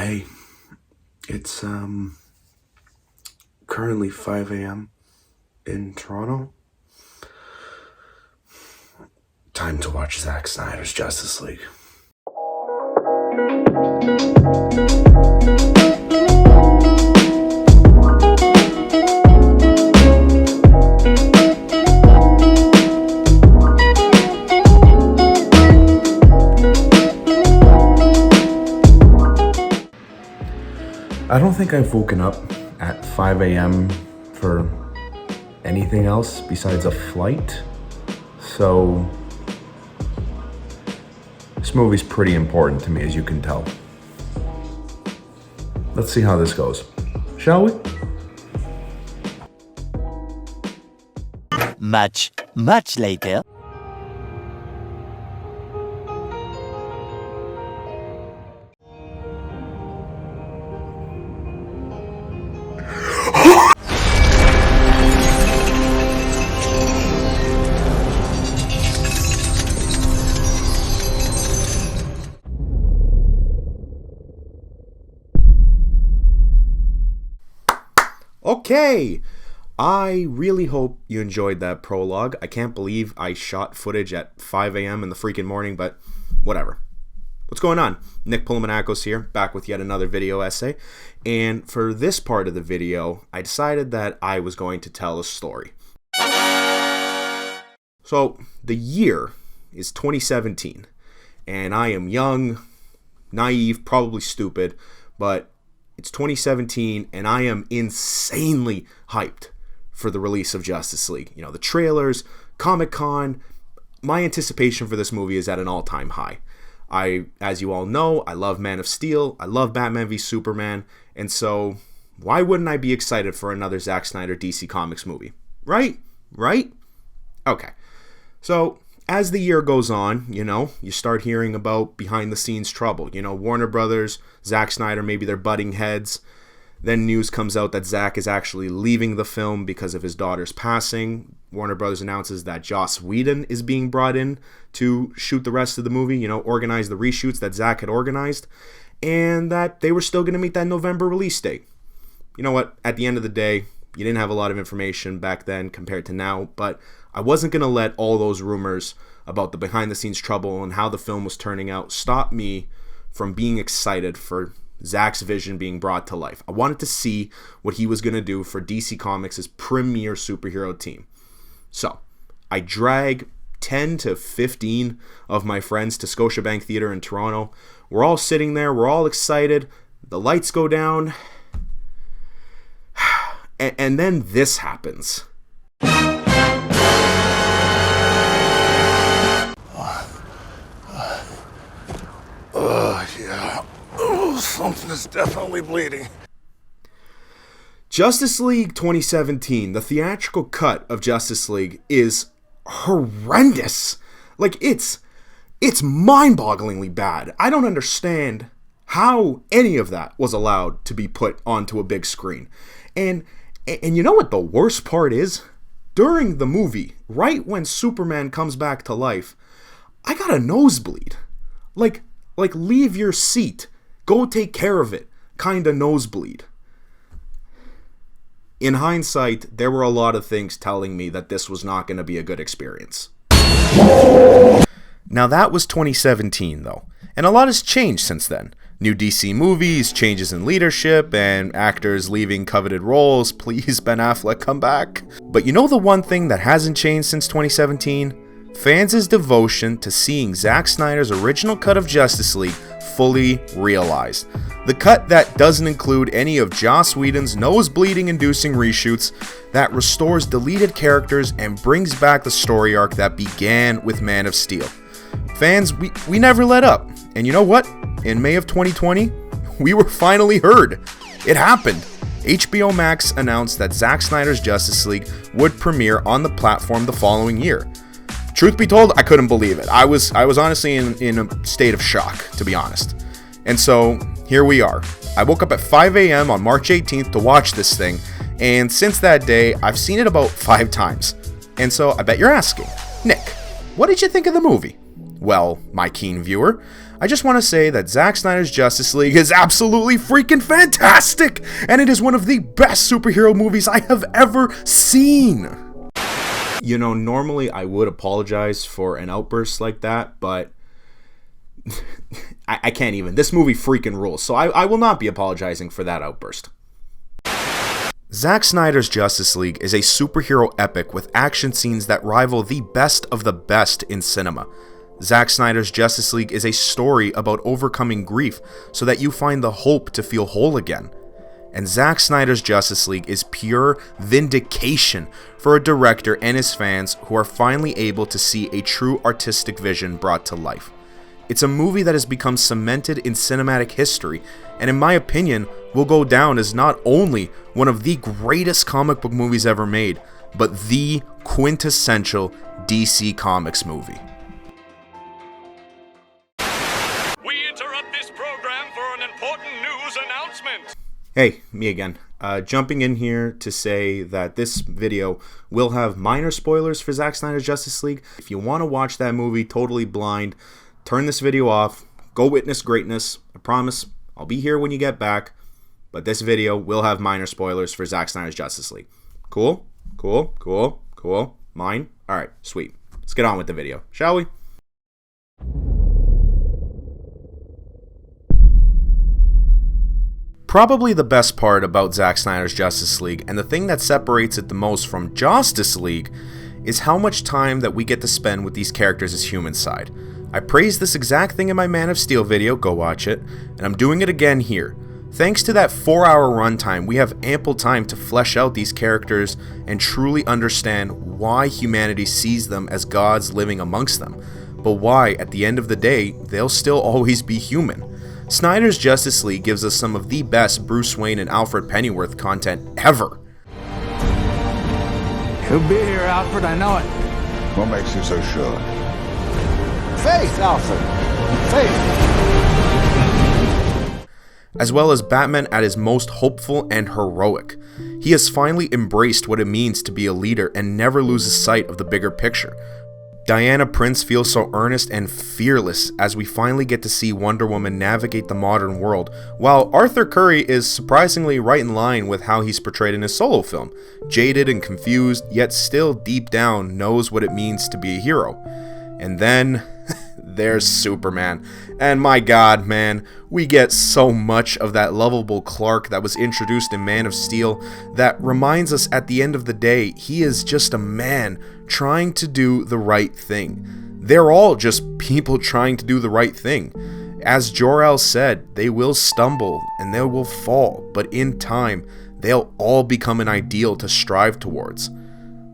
Hey, it's currently 5 a.m. in Toronto. Time to watch Zack Snyder's Justice League. I don't think I've woken up at 5 a.m. for anything else besides a flight, so this movie's pretty important to me, as you can tell. Let's see how this goes, shall we? Much later. Okay, I really hope you enjoyed that prologue. I can't believe I shot footage at 5 a.m. in the freaking morning, but whatever. What's going on? Nick Pulmanakos here, back with yet another video essay. And for this part of the video, I decided that I was going to tell a story. So, the year is 2017, and I am young, naive, probably stupid, but it's 2017, and I am insanely hyped for the release of Justice League. You know, the trailers, Comic-Con, my anticipation for this movie is at an all-time high. As you all know, I love Man of Steel, I love Batman v Superman, and so why wouldn't I be excited for another Zack Snyder DC Comics movie? Right? Okay. So, as the year goes on, you know, you start hearing about behind-the-scenes trouble. You know, Warner Brothers, Zack Snyder, maybe they're butting heads. Then news comes out that Zack is actually leaving the film because of his daughter's passing. Warner Brothers announces that Joss Whedon is being brought in to shoot the rest of the movie, you know, organize the reshoots that Zack had organized, and that they were still going to meet that November release date. You know what? At the end of the day, you didn't have a lot of information back then compared to now, but I wasn't going to let all those rumors about the behind-the-scenes trouble and how the film was turning out stop me from being excited for Zack's vision being brought to life. I wanted to see what he was going to do for DC Comics' premier superhero team. So, I drag 10 to 15 of my friends to Scotiabank Theatre in Toronto. We're all sitting there, we're all excited, the lights go down, and then this happens. Yeah. Oh, something is definitely bleeding. Justice League 2017, the theatrical cut of Justice League, is horrendous. Like, it's mind-bogglingly bad. I don't understand how any of that was allowed to be put onto a big screen. And you know what the worst part is? During the movie, right when Superman comes back to life, I got a nosebleed. Like leave your seat, go take care of it, kinda nosebleed. In hindsight, there were a lot of things telling me that this was not going to be a good experience. Now that was 2017 though, and a lot has changed since then. New DC movies, changes in leadership, and actors leaving coveted roles. Please, Ben Affleck, come back. But you know the one thing that hasn't changed since 2017? Fans' devotion to seeing Zack Snyder's original cut of Justice League fully realized. The cut that doesn't include any of Joss Whedon's nose-bleeding-inducing reshoots, that restores deleted characters and brings back the story arc that began with Man of Steel. Fans, we never let up. And you know what? In May of 2020, we were finally heard. It happened. HBO Max announced that Zack Snyder's Justice League would premiere on the platform the following year. Truth be told, I couldn't believe it. I was honestly in a state of shock, to be honest. And so, here we are. I woke up at 5 a.m. on March 18th to watch this thing, and since that day, I've seen it about 5 times. And so, I bet you're asking, Nick, what did you think of the movie? Well, my keen viewer, I just want to say that Zack Snyder's Justice League is absolutely freaking fantastic, and it is one of the best superhero movies I have ever seen. You know, normally I would apologize for an outburst like that, but I can't even. This movie freaking rules, so I will not be apologizing for that outburst. Zack Snyder's Justice League is a superhero epic with action scenes that rival the best of the best in cinema. Zack Snyder's Justice League is a story about overcoming grief so that you find the hope to feel whole again. And Zack Snyder's Justice League is pure vindication for a director and his fans who are finally able to see a true artistic vision brought to life. It's a movie that has become cemented in cinematic history, and in my opinion, will go down as not only one of the greatest comic book movies ever made, but the quintessential DC Comics movie. We interrupt this program for an important news announcement. Hey, me again. Jumping in here to say that this video will have minor spoilers for Zack Snyder's Justice League. If you want to watch that movie totally blind, turn this video off, go witness greatness. I promise I'll be here when you get back, but this video will have minor spoilers for Zack Snyder's Justice League. Cool? Cool? Cool? Cool? Mine? Alright, sweet. Let's get on with the video, shall we? Probably the best part about Zack Snyder's Justice League, and the thing that separates it the most from Justice League, is how much time that we get to spend with these characters' human side. I praised this exact thing in my Man of Steel video, go watch it, and I'm doing it again here. Thanks to that 4-hour runtime, we have ample time to flesh out these characters and truly understand why humanity sees them as gods living amongst them, but why, at the end of the day, they'll still always be human. Snyder's Justice League gives us some of the best Bruce Wayne and Alfred Pennyworth content ever. He'll be here, Alfred, I know it. What makes you so sure? Faith, Alfred. Faith. As well as Batman at his most hopeful and heroic. He has finally embraced what it means to be a leader and never loses sight of the bigger picture. Diana Prince feels so earnest and fearless as we finally get to see Wonder Woman navigate the modern world, while Arthur Curry is surprisingly right in line with how he's portrayed in his solo film, jaded and confused, yet still deep down knows what it means to be a hero. And then there's Superman, and my god man, we get so much of that lovable Clark that was introduced in Man of Steel that reminds us at the end of the day he is just a man trying to do the right thing. They're all just people trying to do the right thing. As Jor-El said, they will stumble and they will fall, but in time they'll all become an ideal to strive towards.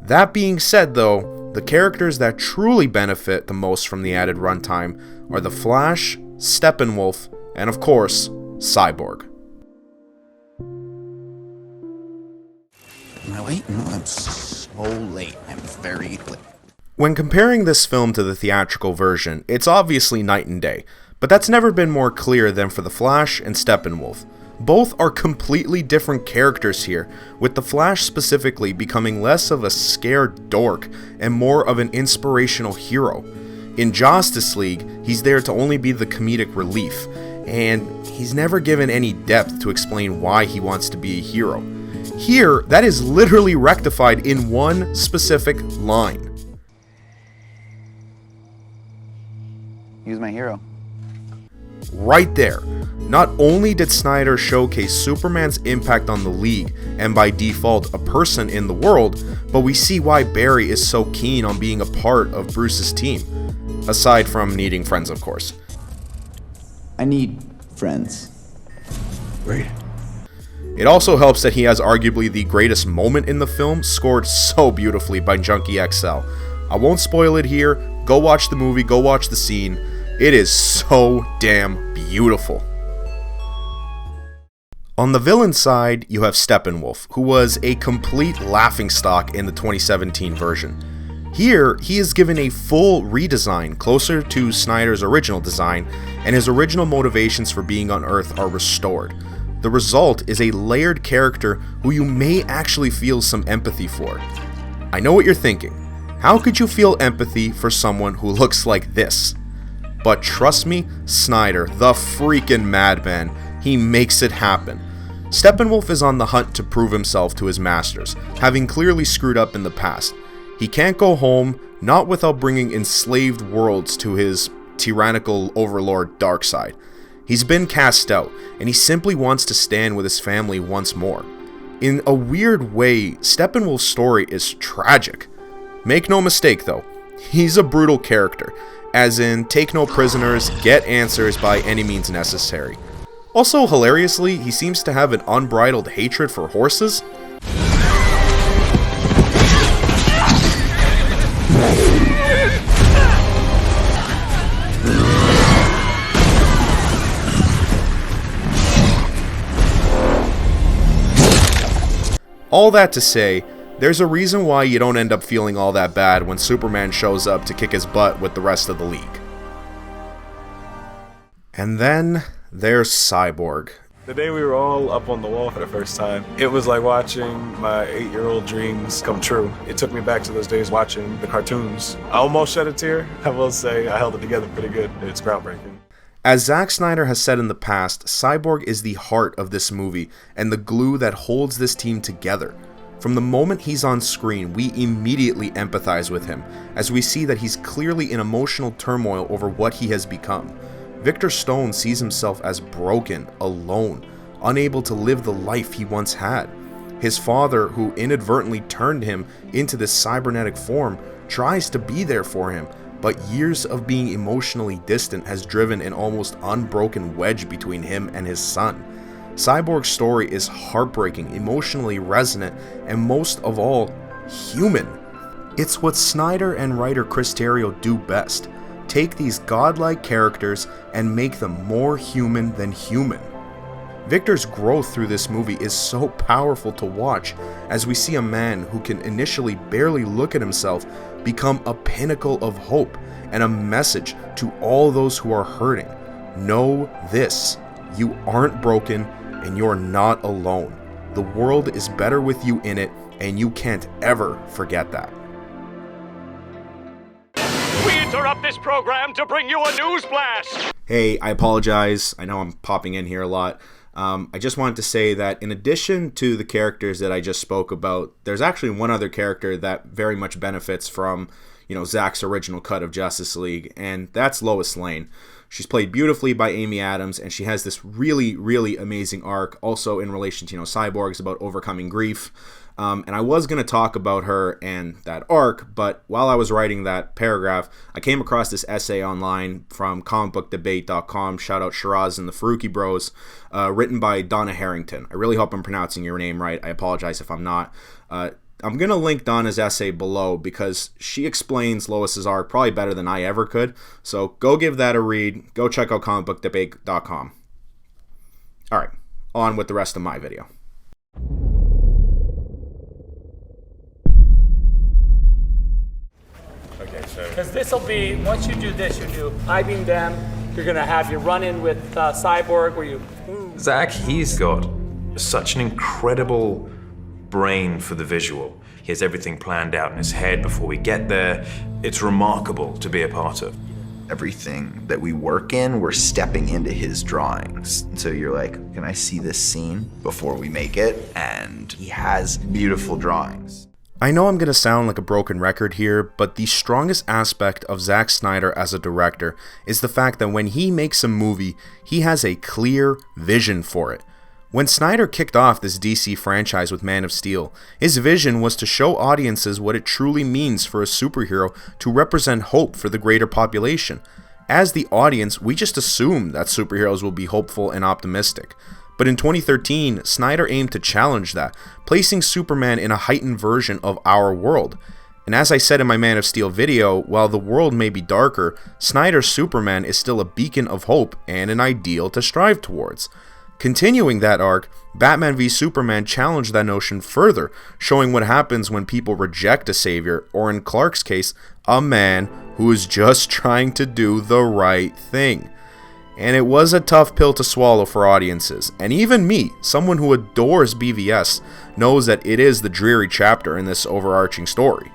That being said though, the characters that truly benefit the most from the added runtime are the Flash, Steppenwolf, and of course, Cyborg. Am I late? No, I'm so late. I'm very late. When comparing this film to the theatrical version, it's obviously night and day, but that's never been more clear than for the Flash and Steppenwolf. Both are completely different characters here, with the Flash specifically becoming less of a scared dork and more of an inspirational hero. In Justice League, he's there to only be the comedic relief, and he's never given any depth to explain why he wants to be a hero. Here, that is literally rectified in one specific line. He was my hero. Right there. Not only did Snyder showcase Superman's impact on the League, and by default a person in the world, but we see why Barry is so keen on being a part of Bruce's team. Aside from needing friends, of course. I need friends. Great. It also helps that he has arguably the greatest moment in the film, scored so beautifully by Junkie XL. I won't spoil it here, go watch the movie, go watch the scene. It is so damn beautiful. On the villain side, you have Steppenwolf, who was a complete laughingstock in the 2017 version. Here, he is given a full redesign closer to Snyder's original design, and his original motivations for being on Earth are restored. The result is a layered character who you may actually feel some empathy for. I know what you're thinking. How could you feel empathy for someone who looks like this? But trust me, Snyder, the freaking madman, he makes it happen. Steppenwolf is on the hunt to prove himself to his masters, having clearly screwed up in the past. He can't go home, not without bringing enslaved worlds to his tyrannical overlord Darkseid. He's been cast out, and he simply wants to stand with his family once more. In a weird way, Steppenwolf's story is tragic. Make no mistake though, he's a brutal character, as in take no prisoners, get answers by any means necessary. Also, hilariously, he seems to have an unbridled hatred for horses. All that to say, there's a reason why you don't end up feeling all that bad when Superman shows up to kick his butt with the rest of the League. And then there's Cyborg. The day we were all up on the wall for the first time, it was like watching my 8-year-old dreams come true. It took me back to those days watching the cartoons. I almost shed a tear. I will say I held it together pretty good. It's groundbreaking. As Zack Snyder has said in the past, Cyborg is the heart of this movie and the glue that holds this team together. From the moment he's on screen, we immediately empathize with him, as we see that he's clearly in emotional turmoil over what he has become. Victor Stone sees himself as broken, alone, unable to live the life he once had. His father, who inadvertently turned him into this cybernetic form, tries to be there for him, but years of being emotionally distant has driven an almost unbroken wedge between him and his son. Cyborg's story is heartbreaking, emotionally resonant, and most of all, human. It's what Snyder and writer Chris Terrio do best. Take these godlike characters and make them more human than human. Victor's growth through this movie is so powerful to watch, as we see a man who can initially barely look at himself become a pinnacle of hope and a message to all those who are hurting. Know this: you aren't broken and you're not alone. The world is better with you in it, and you can't ever forget that. We interrupt this program to bring you a news flash. Hey, I apologize. I know I'm popping in here a lot. I just wanted to say that in addition to the characters that I just spoke about, there's actually one other character that very much benefits from, Zack's original cut of Justice League, and that's Lois Lane. She's played beautifully by Amy Adams, and she has this really, really amazing arc also in relation to, Cyborgs, about overcoming grief. And I was going to talk about her and that arc, but while I was writing that paragraph, I came across this essay online from comicbookdebate.com, shout out Shiraz and the Faruqi Bros, written by Donna Harrington. I really hope I'm pronouncing your name right. I apologize if I'm not. I'm going to link Donna's essay below because she explains Lois's arc probably better than I ever could. So go give that a read. Go check out comicbookdebate.com. All right, on with the rest of my video. Because this will be, once you do this, you do I-beam them, you're going to have your run-in with Cyborg where you... Zack, he's got such an incredible brain for the visual. He has everything planned out in his head before we get there. It's remarkable to be a part of. Everything that we work in, we're stepping into his drawings. And so you're like, can I see this scene before we make it? And he has beautiful drawings. I know I'm going to sound like a broken record here, but the strongest aspect of Zack Snyder as a director is the fact that when he makes a movie, he has a clear vision for it. When Snyder kicked off this DC franchise with Man of Steel, his vision was to show audiences what it truly means for a superhero to represent hope for the greater population. As the audience, we just assume that superheroes will be hopeful and optimistic. But in 2013, Snyder aimed to challenge that, placing Superman in a heightened version of our world. And as I said in my Man of Steel video, while the world may be darker, Snyder's Superman is still a beacon of hope and an ideal to strive towards. Continuing that arc, Batman v Superman challenged that notion further, showing what happens when people reject a savior, or in Clark's case, a man who is just trying to do the right thing. And it was a tough pill to swallow for audiences, and even me, someone who adores BVS, knows that it is the dreary chapter in this overarching story.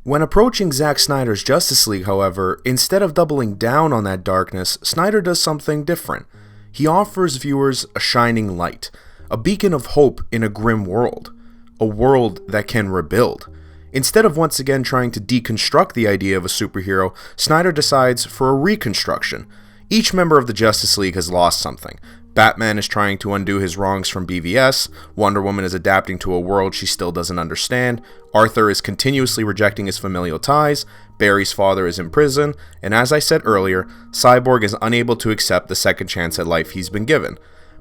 When approaching Zack Snyder's Justice League, however, instead of doubling down on that darkness, Snyder does something different. He offers viewers a shining light, a beacon of hope in a grim world, a world that can rebuild. Instead of once again trying to deconstruct the idea of a superhero, Snyder decides for a reconstruction. Each member of the Justice League has lost something. Batman is trying to undo his wrongs from BVS, Wonder Woman is adapting to a world she still doesn't understand, Arthur is continuously rejecting his familial ties, Barry's father is in prison, and as I said earlier, Cyborg is unable to accept the second chance at life he's been given.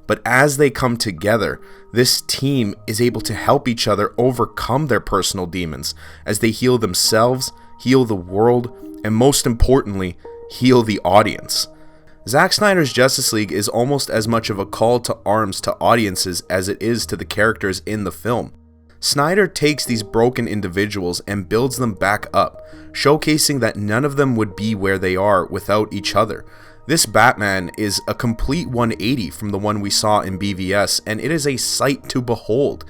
But as they come together, this team is able to help each other overcome their personal demons as they heal themselves, heal the world, and most importantly, heal the audience. Zack Snyder's Justice League is almost as much of a call to arms to audiences as it is to the characters in the film. Snyder takes these broken individuals and builds them back up, showcasing that none of them would be where they are without each other. This Batman is a complete 180 from the one we saw in BVS, and it is a sight to behold.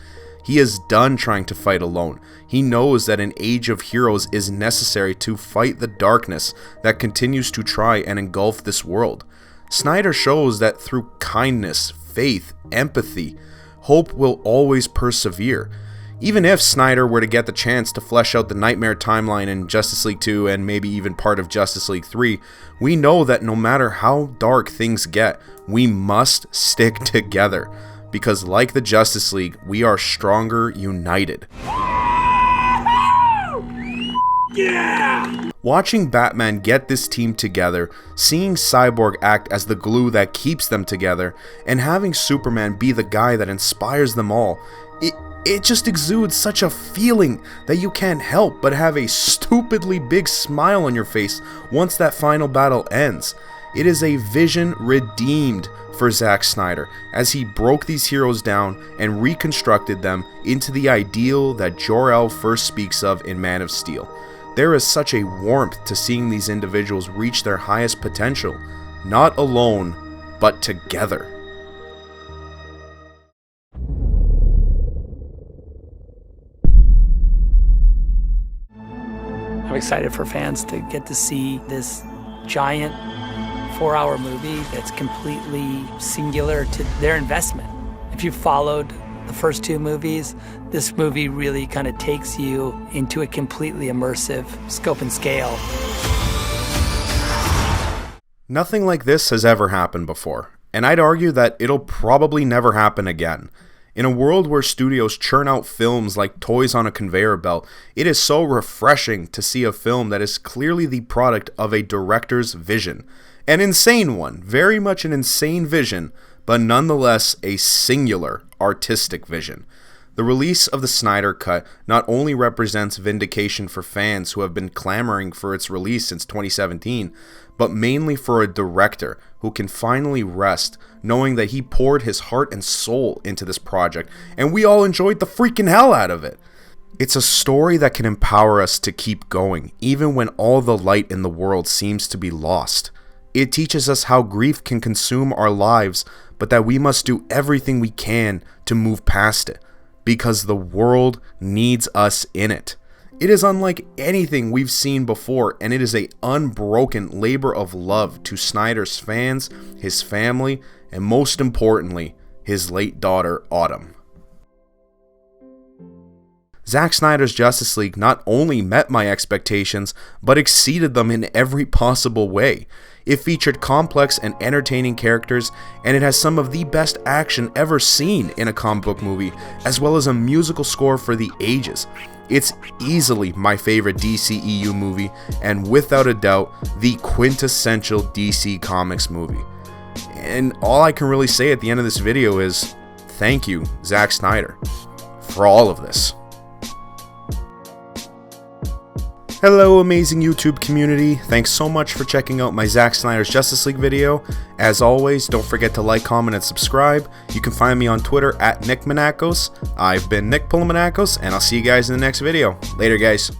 He is done trying to fight alone. He knows that an age of heroes is necessary to fight the darkness that continues to try and engulf this world. Snyder shows that through kindness, faith, empathy, hope will always persevere. Even if Snyder were to get the chance to flesh out the Nightmare timeline in Justice League 2 and maybe even part of Justice League 3, we know that no matter how dark things get, we must stick together. Because like the Justice League, we are stronger united. Yeah! Watching Batman get this team together, seeing Cyborg act as the glue that keeps them together, and having Superman be the guy that inspires them all, it just exudes such a feeling that you can't help but have a stupidly big smile on your face once that final battle ends. It is a vision redeemed for Zack Snyder as he broke these heroes down and reconstructed them into the ideal that Jor-El first speaks of in Man of Steel. There is such a warmth to seeing these individuals reach their highest potential, not alone, but together. I'm excited for fans to get to see this giant 4-hour movie that's completely singular to their investment. If you followed the first two movies, this movie really kind of takes you into a completely immersive scope and scale. Nothing like this has ever happened before, and I'd argue that it'll probably never happen again. In a world where studios churn out films like toys on a conveyor belt, it is so refreshing to see a film that is clearly the product of a director's vision. An insane one, very much an insane vision, but nonetheless a singular artistic vision. The release of the Snyder Cut not only represents vindication for fans who have been clamoring for its release since 2017, but mainly for a director who can finally rest knowing that he poured his heart and soul into this project, and we all enjoyed the freaking hell out of it. It's a story that can empower us to keep going, even when all the light in the world seems to be lost. It teaches us how grief can consume our lives, but that we must do everything we can to move past it, because the world needs us in it. It is unlike anything we've seen before, and it is an unbroken labor of love to Snyder's fans, his family, and most importantly, his late daughter, Autumn. Zack Snyder's Justice League not only met my expectations, but exceeded them in every possible way. It featured complex and entertaining characters, and it has some of the best action ever seen in a comic book movie, as well as a musical score for the ages. It's easily my favorite DCEU movie, and without a doubt, the quintessential DC Comics movie. And all I can really say at the end of this video is, thank you, Zack Snyder, for all of this. Hello amazing YouTube community, thanks so much for checking out my Zack Snyder's Justice League video. As always, don't forget to like, comment, and subscribe. You can find me on Twitter at NickManakos. I've been Nick Pulamanakos, and I'll see you guys in the next video. Later guys.